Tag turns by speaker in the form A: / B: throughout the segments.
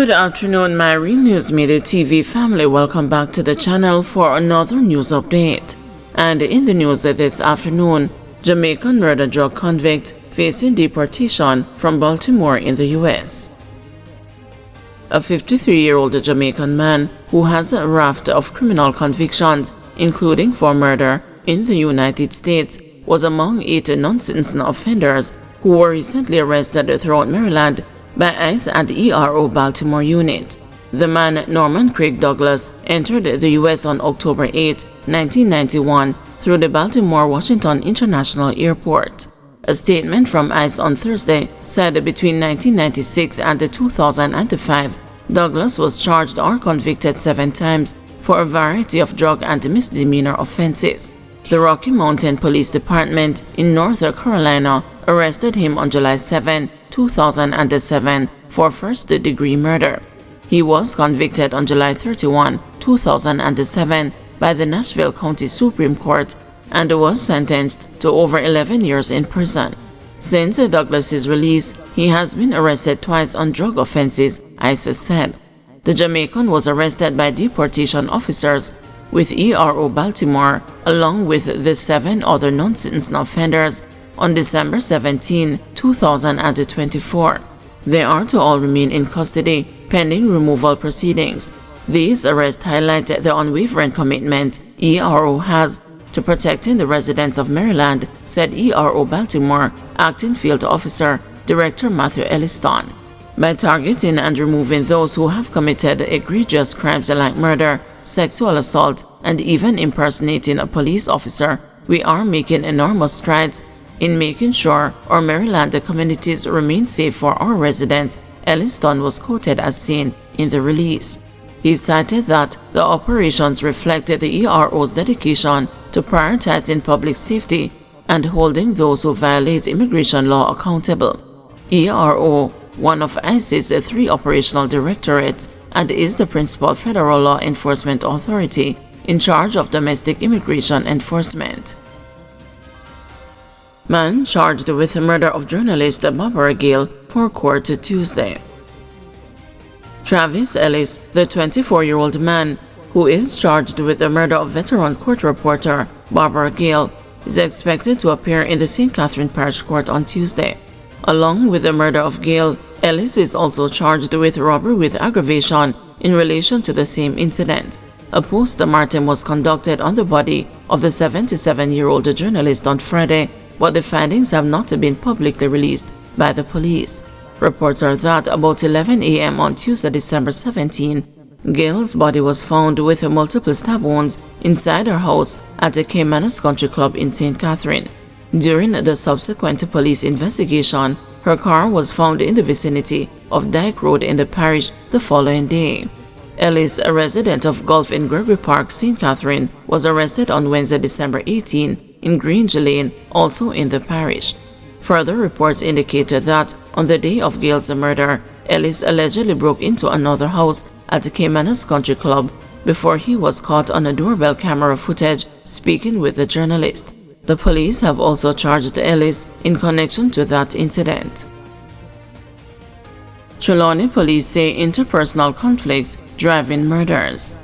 A: Good afternoon, my Real News Midday TV family. Welcome back to the channel for another news update. And in the news this afternoon, Jamaican murder drug convict facing deportation from Baltimore in the U.S. A 53-year-old Jamaican man who has a raft of criminal convictions, including for murder, in the United States, was among 8 non-citizen offenders who were recently arrested throughout Maryland by ICE at the ERO Baltimore unit. The man, Norman Craig Douglas, entered the U.S. on October 8, 1991 through the Baltimore-Washington International Airport. A statement from ICE on Thursday said between 1996 and 2005, Douglas was charged or convicted 7 times for a variety of drug and misdemeanor offenses. The Rocky Mountain Police Department in North Carolina arrested him on July 7, 2007 for first-degree murder. He was convicted on July 31, 2007 by the Nashville County Supreme Court and was sentenced to over 11 years in prison. Since Douglas's release, he has been arrested twice on drug offenses, ICE said. The Jamaican was arrested by deportation officers with ERO Baltimore along with the 7 other non-citizen offenders on December 17, 2024. They are to all remain in custody pending removal proceedings. These arrests highlight the unwavering commitment ERO has to protecting the residents of Maryland, said ERO Baltimore Acting Field Officer Director Matthew Elliston. By targeting and removing those who have committed egregious crimes like murder, sexual assault, and even impersonating a police officer, we are making enormous strides in making sure our Maryland communities remain safe for our residents, Elliston was quoted as saying in the release. He cited that the operations reflected the ERO's dedication to prioritizing public safety and holding those who violate immigration law accountable. ERO, one of ICE's 3 operational directorates, and is the principal federal law enforcement authority in charge of domestic immigration enforcement. Man charged with the murder of journalist Barbara Gale for court Tuesday. Travis Ellis, the 24-year-old man who is charged with the murder of veteran court reporter Barbara Gale, is expected to appear in the St. Catherine Parish Court on Tuesday. Along with the murder of Gale, Ellis is also charged with robbery with aggravation in relation to the same incident. A post-mortem was conducted on the body of the 77-year-old journalist on Friday, but the findings have not been publicly released by the police. Reports are that about 11 a.m. on Tuesday, December 17, Gale's body was found with multiple stab wounds inside her house at the Caymanas Country Club in St. Catherine. During the subsequent police investigation, her car was found in the vicinity of Dyke Road in the parish the following day. Ellis, a resident of Gulf in Gregory Park, St. Catherine, was arrested on Wednesday, December 18, in Grange Lane, also in the parish. Further reports indicated that on the day of Gale's murder, Ellis allegedly broke into another house at the Caymanas Country Club before he was caught on a doorbell camera footage speaking with the journalist. The police have also charged Ellis in connection to that incident. Trelawney police say interpersonal conflicts driving murders.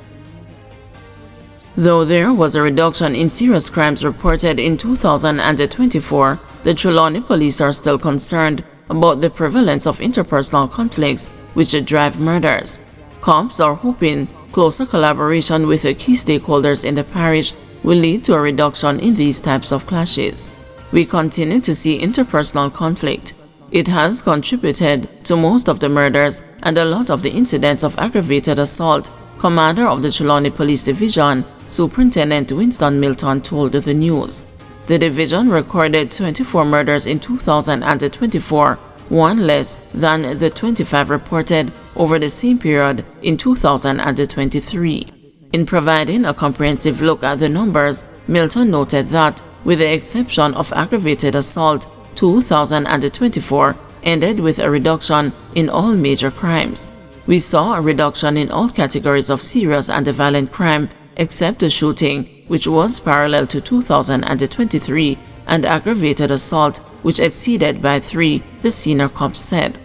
A: Though there was a reduction in serious crimes reported in 2024, the Trelawney police are still concerned about the prevalence of interpersonal conflicts which drive murders. Cops are hoping closer collaboration with the key stakeholders in the parish will lead to a reduction in these types of clashes. We continue to see interpersonal conflict. It has contributed to most of the murders and a lot of the incidents of aggravated assault, Commander of the Trelawney Police Division, Superintendent Winston Milton told the news. The division recorded 24 murders in 2024, 1 less than the 25 reported over the same period in 2023. In providing a comprehensive look at the numbers, Milton noted that, with the exception of aggravated assault, 2024 ended with a reduction in all major crimes. We saw a reduction in all categories of serious and violent crime except the shooting, which was parallel to 2023, and aggravated assault, which exceeded by 3, the senior cop said.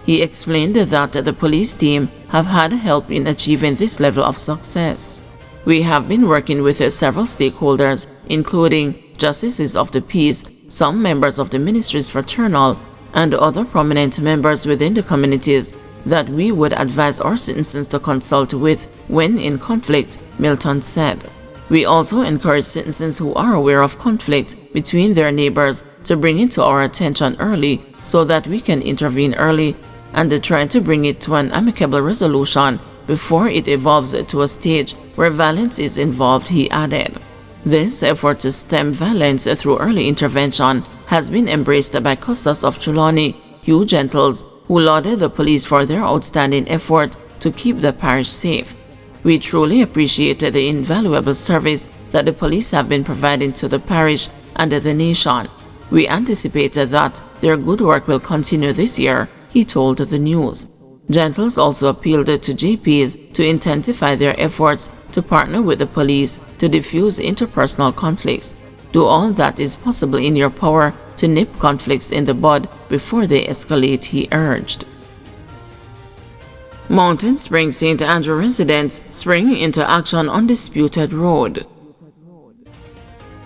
A: He explained that the police team have had help in achieving this level of success. We have been working with several stakeholders, including justices of the peace, some members of the ministry's fraternal, and other prominent members within the communities that we would advise our citizens to consult with when in conflict, Milton said. We also encourage citizens who are aware of conflict between their neighbors to bring it to our attention early so that we can intervene early and try to bring it to an amicable resolution before it evolves to a stage where violence is involved, he added. This effort to stem violence through early intervention has been embraced by Custos of Trelawney, Hugh Gentles, who lauded the police for their outstanding effort to keep the parish safe. We truly appreciate the invaluable service that the police have been providing to the parish and the nation. We anticipate that their good work will continue this year, he told the news. Gentles also appealed to JPs to intensify their efforts to partner with the police to defuse interpersonal conflicts. Do all that is possible in your power to nip conflicts in the bud before they escalate, he urged. Mountain Spring St. Andrew residents spring into action on disputed road.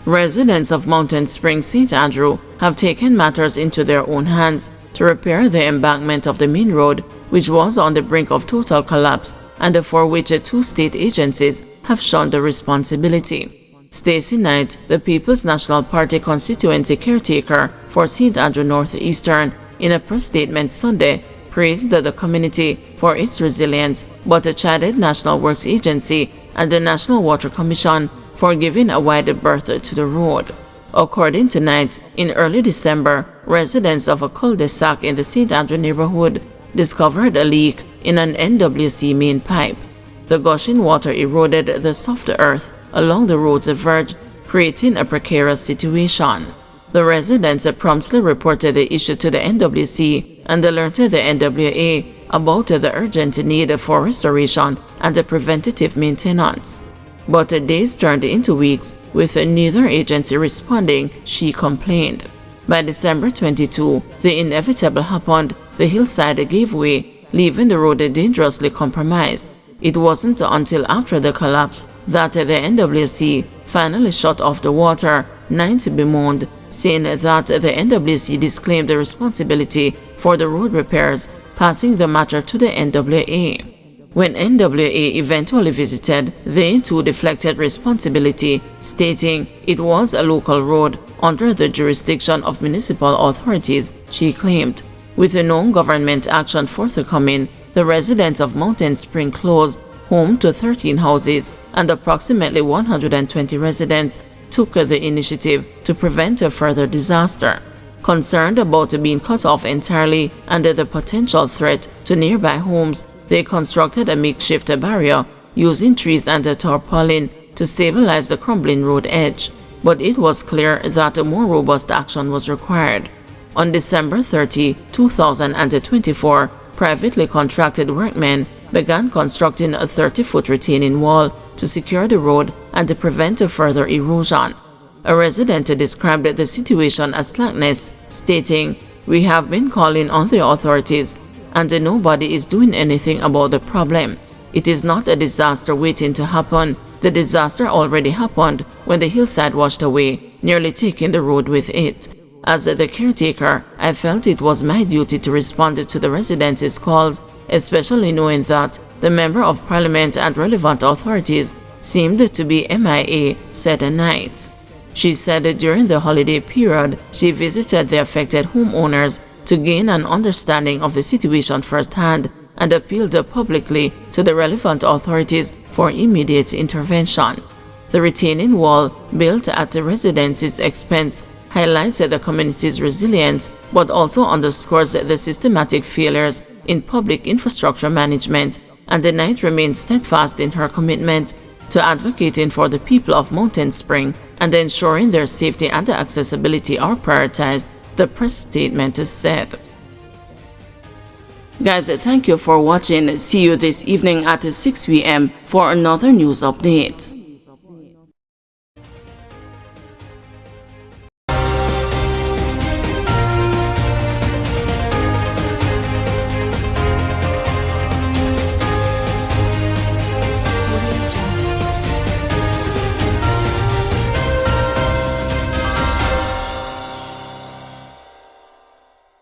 A: Residents of Mountain Spring St. Andrew have taken matters into their own hands to repair the embankment of the main road, which was on the brink of total collapse and for which two state agencies have shown the responsibility. Stacey Knight, the People's National Party constituency caretaker for St. Andrew Northeastern, in a press statement Sunday, praised the community for its resilience, but chided National Works Agency and the National Water Commission for giving a wide berth to the road. According to Knight, in early December, residents of a cul-de-sac in the St. Andrew neighborhood discovered a leak in an NWC main pipe. The gushing water eroded the soft earth along the road's verge, creating a precarious situation. The residents promptly reported the issue to the NWC and alerted the NWA about the urgent need for restoration and preventative maintenance. But days turned into weeks, with neither agency responding, she complained. By December 22, the inevitable happened. The hillside gave way, leaving the road dangerously compromised. It wasn't until after the collapse that the NWC finally shut off the water, Knight bemoaned, saying that the NWC disclaimed the responsibility for the road repairs, passing the matter to the NWA. When NWA eventually visited, they too deflected responsibility, stating it was a local road under the jurisdiction of municipal authorities, she claimed. With no government action forthcoming, the residents of Mountain Spring Close, home to 13 houses and approximately 120 residents, took the initiative to prevent a further disaster. Concerned about being cut off entirely and the potential threat to nearby homes, they constructed a makeshift barrier using trees and a tarpaulin to stabilize the crumbling road edge. But it was clear that more robust action was required. On December 30, 2024, privately contracted workmen began constructing a 30-foot retaining wall to secure the road and to prevent further erosion. A resident described the situation as slackness, stating, "We have been calling on the authorities and nobody is doing anything about the problem. It is not a disaster waiting to happen. The disaster already happened when the hillside washed away, nearly taking the road with it. As the caretaker, I felt it was my duty to respond to the residents' calls, especially knowing that the Member of Parliament and relevant authorities seemed to be MIA," said Knight. She said during the holiday period, she visited the affected homeowners to gain an understanding of the situation firsthand and appealed publicly to the relevant authorities for immediate intervention. The retaining wall, built at the residents' expense, highlights the community's resilience but also underscores the systematic failures in public infrastructure management, and the Knight remains steadfast in her commitment to advocating for the people of Mountain Spring and ensuring their safety and accessibility are prioritized, the press statement said. Guys, thank you for watching. See you this evening at 6 p.m. for another news update.